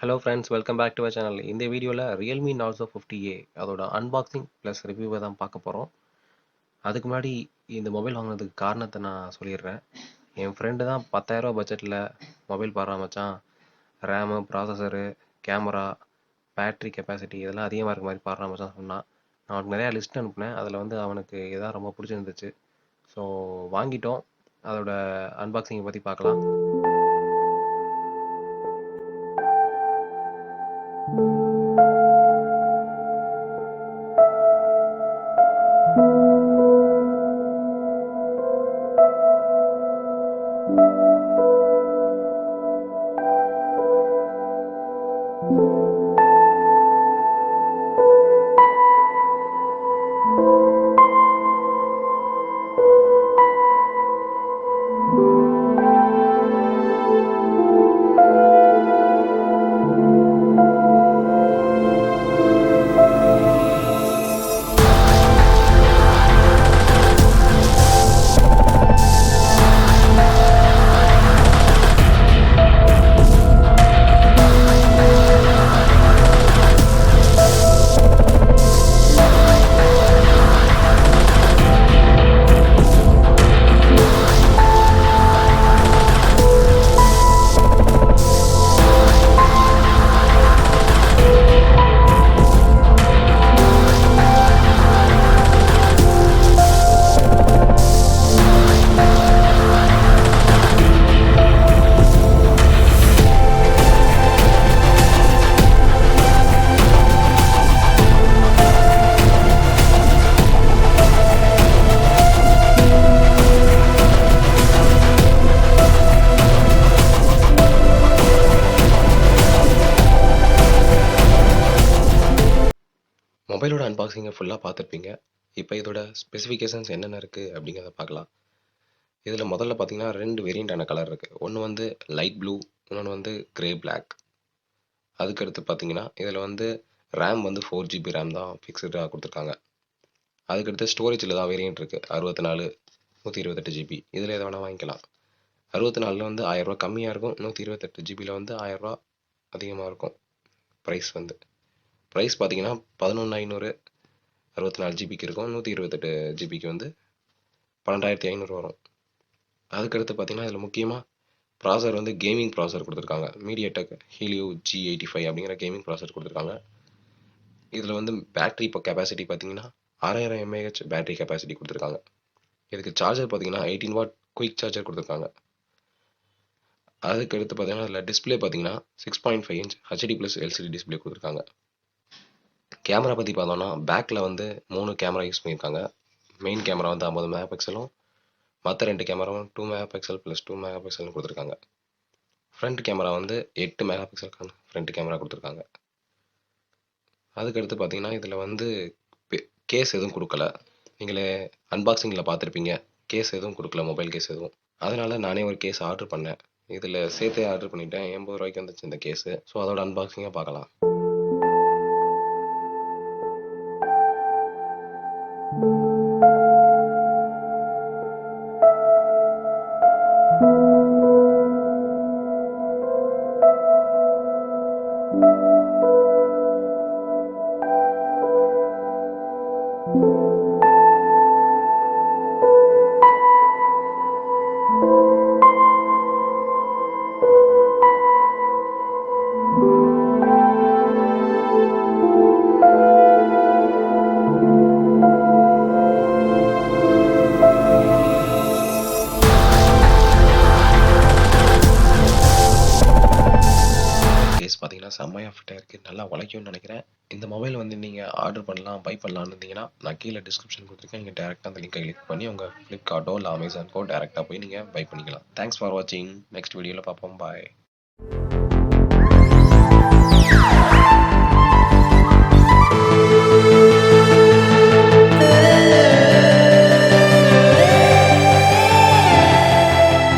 Hello friends, welcome back to our channel. இந்த வீடியோல Realme Narzo 50A அதோட unboxing plus ரிவ்யூவை தான் பார்க்க போகிறோம். அதுக்கு முன்னாடி இந்த மொபைல் வாங்கினதுக்கு காரணத்தை நான் சொல்லிடுறேன். என் ஃப்ரெண்டு தான் 10,000 பட்ஜெட்டில் மொபைல் பாடுறான் மச்சான். RAM, processor, camera, battery capacity இதெல்லாம் அதிகமாக இருக்க மாதிரி பாடுறான் மச்சான் சொன்னான். நான் அவனுக்கு நிறையா லிஸ்ட் அனுப்புனேன். அதில் வந்து அவனுக்கு இதான் ரொம்ப பிடிச்சிருந்துச்சு. ஸோ வாங்கிட்டோம். அதோட அன்பாக்சிங்கை பற்றி பார்க்கலாம். மொபைலோட அன்பாக்சிங்கை ஃபுல்லாக பார்த்துருப்பீங்க. இப்போ இதோட ஸ்பெசிஃபிகேஷன்ஸ் என்னென்ன இருக்குது அப்படிங்கிறத பார்க்கலாம். இதில் முதல்ல பார்த்தீங்கன்னா 2 வேரியண்டான கலர் இருக்குது. ஒன்று வந்து லைட் ப்ளூ, இன்னொன்று வந்து கிரே பிளாக். அதுக்கடுத்து பார்த்தீங்கன்னா இதில் வந்து ரேம் வந்து 4GB ரேம் தான் ஃபிக்ஸ்டாக கொடுத்துருக்காங்க. அதுக்கடுத்து ஸ்டோரேஜில் தான் வேரியண்ட் இருக்குது. 64, 128GB. இதில் எதை வேணால் வாங்கிக்கலாம். 64 வந்து 1000 ரூபா கம்மியாக இருக்கும். 128GBயில் வந்து 1000 ரூபா அதிகமாக இருக்கும். ப்ரைஸ் பார்த்தீங்கன்னா 11,500 64GB இருக்கும். 128GBக்கு வந்து 12,500 வரும். அதுக்கடுத்து பார்த்தீங்கன்னா இதில் முக்கியமாக ப்ராசர் வந்து கேமிங் ப்ராசர் கொடுத்துருக்காங்க. மீடியாடெக் ஹீலியோ G85 அப்படிங்கிற கேமிங் ப்ராசர் கொடுத்துருக்காங்க. இதில் வந்து பேட்டரி இப்போ கெப்பாசிட்டி பார்த்தீங்கன்னா 6000 mAh பேட்டரி கெப்பாசிட்டி கொடுத்துருக்காங்க. இதுக்கு சார்ஜர் பார்த்தீங்கன்னா 18 வாட் குயிக் சார்ஜர் கொடுத்துருக்காங்க. அதுக்கடுத்து பார்த்தீங்கன்னா இதில் டிஸ்பிளே பார்த்தீங்கன்னா 6.5 inch HD+ LCD டிஸ்பிளே கொடுத்துருக்காங்க. கேமரா பற்றி பார்த்தோம்னா பேக்கில் வந்து 3 கேமரா யூஸ் பண்ணியிருக்காங்க. மெயின் கேமரா வந்து 50 மெகாபிக்சலும், மற்ற 2 கேமராவும் 2 மெகாபிக்சல் + 2 மெகாபிக்சல்னு கொடுத்துருக்காங்க. ஃப்ரண்ட் கேமரா வந்து 8 மெகாபிக்சலுக்கான ஃப்ரண்ட் கேமரா கொடுத்துருக்காங்க. அதுக்கடுத்து பார்த்தீங்கன்னா இதில் வந்து கேஸ் எதுவும் கொடுக்கல. நீங்களே அன்பாக்சிங்கில் பார்த்துருப்பீங்க, கேஸ் எதுவும் கொடுக்கல, மொபைல் கேஸ் எதுவும். அதனால் நானே ஒரு கேஸ் ஆர்டர் பண்ணேன். இதில் சேர்த்தே ஆர்டர் பண்ணிட்டேன். 80 ரூபாய்க்கு வந்துச்சு இந்த கேஸு. ஸோ அதோட அன்பாக்சிங்காக பார்க்கலாம். பார்த்தீங்கன்னா செம்மையாக ஃபிட்டாக இருக்குது. நல்லா உழைக்கும்னு நினைக்கிறேன். இந்த மொபைல் வந்து நீங்கள் ஆர்டர் பண்ணலாம், பை பண்ணலான்னு இருந்தீங்கன்னா நான் கீழே டிஸ்கிரிப்ஷன் கொடுத்துருக்கேன். நீங்கள் டேரெக்டாக அந்த லிங்கை கிளிக் பண்ணி உங்கள் ஃப்ளிப்கார்ட்டோ இல்லை அமேசான்க்கோ டேரெக்டாக போய் நீங்கள் பை பண்ணிக்கலாம். தேங்க்ஸ் ஃபார் வாட்சிங். நெக்ஸ்ட் வீடியோவில் பார்ப்போம். பாய்.